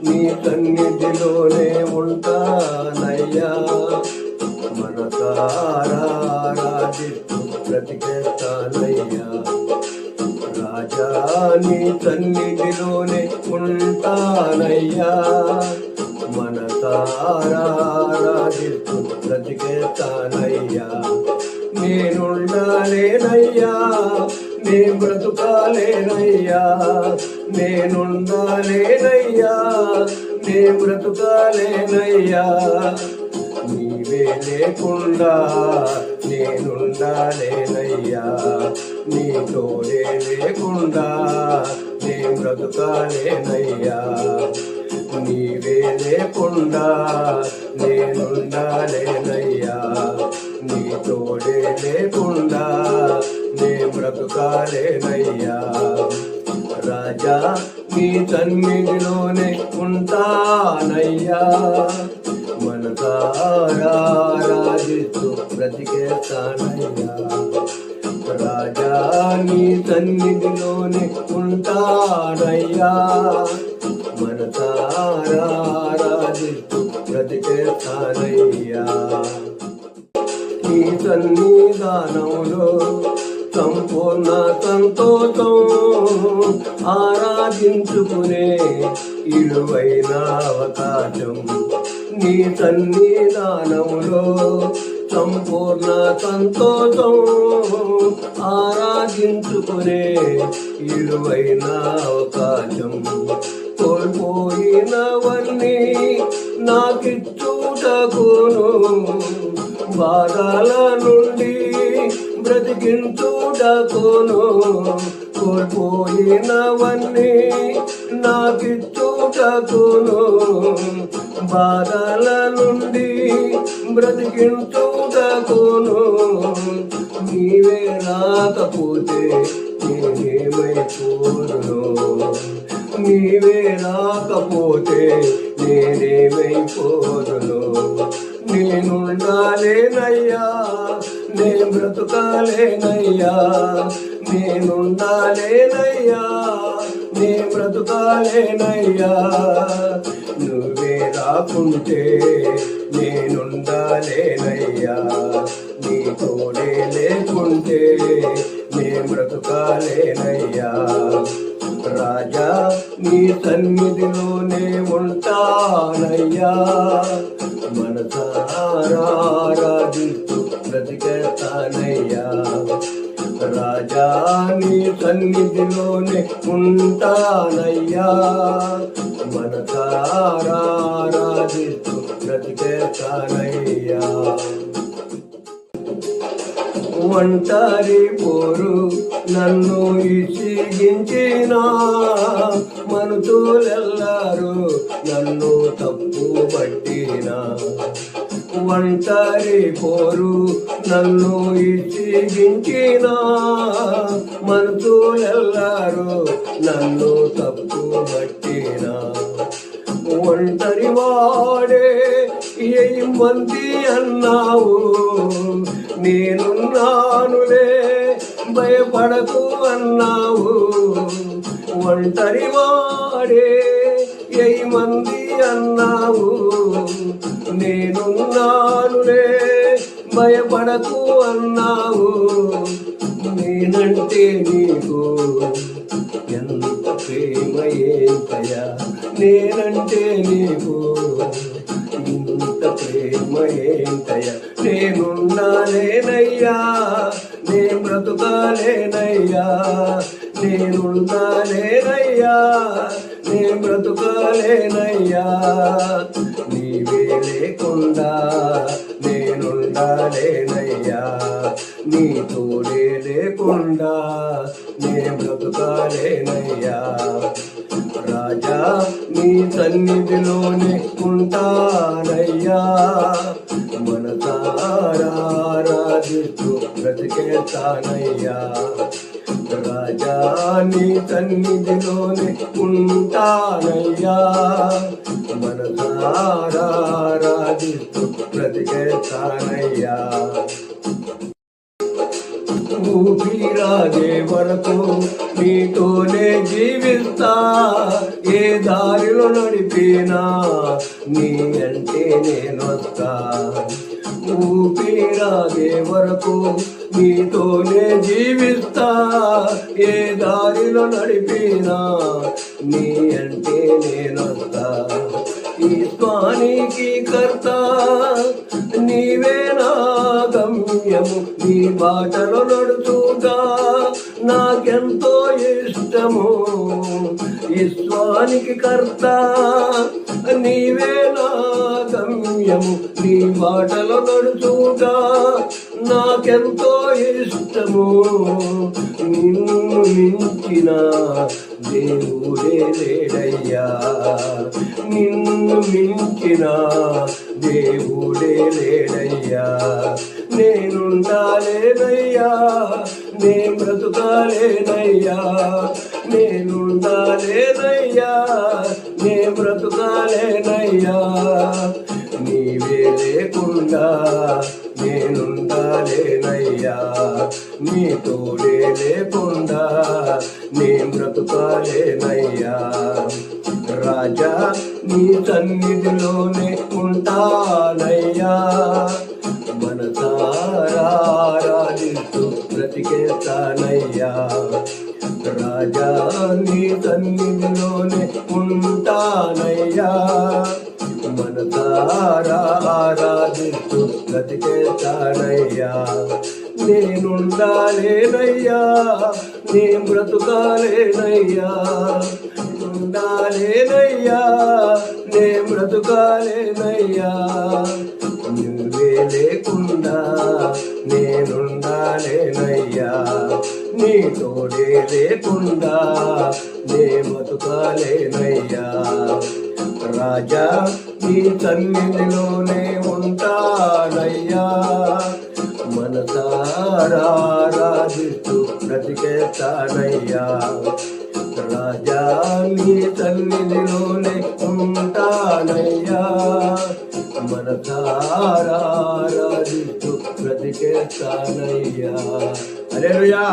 నీ సన్నిధిలోనే ఉంటానయ్యా మనసారా ఆరాధిస్తూ బ్రతికేస్తానయ్యా రాజా నీ సన్నిధిలోనే ఉంటానయ్యా మనసారా ఆరాధిస్తూ బ్రతికేస్తానయ్యా నేనుండాలేనయ్యా నే బ్రతుకాలేనయ్యా నేనుండాలేనయ్యా నే బ్రతుకాలేనయ్యా నీవే లేకుండా నేనుండాలేనయ్యా నీ తోడే లేకుండా నే బ్రతుకాలేనయ్యా నీవే లేకుండా నేనుండాలేనయ్యా నీ తోడే లేకుండా నే బ్రతుకాలేనయ్యా రాజా నీ సన్నిధిలోనే ఉంటానయ్యా మనసారా ఆరాధిస్తూ బ్రతికేస్తానయ్యా రాజా నీ సన్నిధిలోనే ఉంటానయ్యా మనసారా ఆరాధిస్తూ బ్రతికేస్తానయ్యా నీ సన్నిధానంలో సంపూర్ణ సంతోషం ఆరాధించుకునే ఇలువైన అవకాశం నీ సన్నిధానంలో సంపూర్ణ సంతోషం ఆరాధించుకునే ఇలువైన అవకాశం కోల్పోయినవన్నీ నాకిచ్చుటకును బాధల నుండి బ్రతికించుటకును కోల్పోయినవన్నీ నాకిచ్చుటకును బాధల నుండి బ్రతికించుటకును నీవే రాకపోతే నేనేమైపోదును నీవే రాకపోతే నేనేమైపోదును నేనుండాలేనయ్యా నే బ్రతుకాలేనయ్యా నేనుండాలేనయ్యా నే బ్రతుకాలేనయ్యా నువ్వే రాకుంటే నేనుండాలేనయ్యా నీ తోడే లేకుంటే నే బ్రతుకాలేనయ్యా రాజా నీ సన్నిధిలోనే ఉంటానయ్యా మనసారా ఆరాధిస్తూ బ్రతికేస్తానయ్యా రాజా నీ సన్నిధిలోనే ఉంటానయ్యా మనసారా ఆరాధిస్తూ బ్రతికేస్తానయ్యా ఒంటరి పోరు నన్ను ఇసిగించిన మనుషులెల్లరూ నన్ను తప్పు పట్టిన ఒంటరి పోరు నన్ను ఇసిగించిన మనుషులెల్లరూ నన్ను తప్పు పట్టిన ఒంటరి వాడే మంది అన్నావు నేనున్నానులే భయపడకు అన్నావు ఒంటరి వాడే మంది అన్నావు నేనున్నానులే భయపడకు అన్నావు నేనంటే నీకు ఎంత ప్రేమ ఏంటయా నేనంటే నీకు ఇంత ప్రేమ ఏంటయ్యా నేనున్నాలేనయ్యా నే బ్రతుకాలేనయ్యా నేనున్నాలేనయ్యా నే బ్రతుకాలేనయ్యా నీవే లేకుండా నేనుండాలేనయ్యా నీ తోడే లేకుండా నే బ్రతుకాలేనయ్యా రాజా నీ సన్నిధిలోనే ఉంటానయ్యా మనసారా ఆరాధిస్తూ బ్రతికేస్తానయ్యా రాజా నీ సన్నిధిలోనే ఉంటానయ్యా మనసారా ఆరాధిస్తూ బ్రతికేస్తానయ్యా ఊపిరాగే వరకు నీతోనే జీవిస్తా, ఏ దారిలో నడిపినా నీ అంటే నేనొస్తా. ఊపిరాగే వరకు నీతోనే జీవిస్తా, ఏ దారిలో నడిపినా నీ అంటే నేనొస్తా. ఈ స్వానికి కర్త నీవే నా గమ్యము, నీ బాటలో నడుచుగా నాకెంతో ఇష్టము. ఈశ్వానికి కర్త నీవే నా గమ్యము, నీ బాటలో నడుచుగా నాకెంతో ఇష్టము. నిన్ను మించిన దేవుడే లేడయ్యా, నిన్ను మించిన దేవుడే లేడయ్యా. నేనుండాలేనయ్యా, నే బ్రతుకాలేనయ్యా, నేనుండాలేనయ్యా, నే బ్రతుకాలేనయ్యా. నీవే లేకుండా నేనుండాలేనయ్యా, నీ తోడే లేకుండా నే బ్రతుకాలేనయ్యా. రాజా నీ సన్నిధిలోనే ఉంటానయ్యా, మనసారా ఆరాధిస్తూ బ్రతికేస్తానయ్యా. రాజా నీ సన్నిధిలోనే ఉంటానయ్యా, మనసారా ఆరాధిస్తూ బ్రతికేస్తానయ్యా. నేనుండాలేనయ్యా, నే బ్రతుకాలేనయ్యా, ఉండాలేనయ్యా, నే బ్రతుకాలేనయ్యా. నువ్వే లేకుండా నేనుండాలేనయ్యా, నీ తోడే లేకుండా నే బతుకాలేనయ్యా. రాజా నీ సన్నిధిలోనే ఉంటానయ్యా, మనసారా ఆరాధిస్తూ బ్రతికేస్తానయ్యా. రాజా నీ సన్నిధిలోనే ఉంటానయ్యా, మనసారా ఆరాధిస్తూ బ్రతికేస్తానయ్యా. హల్లెలూయా.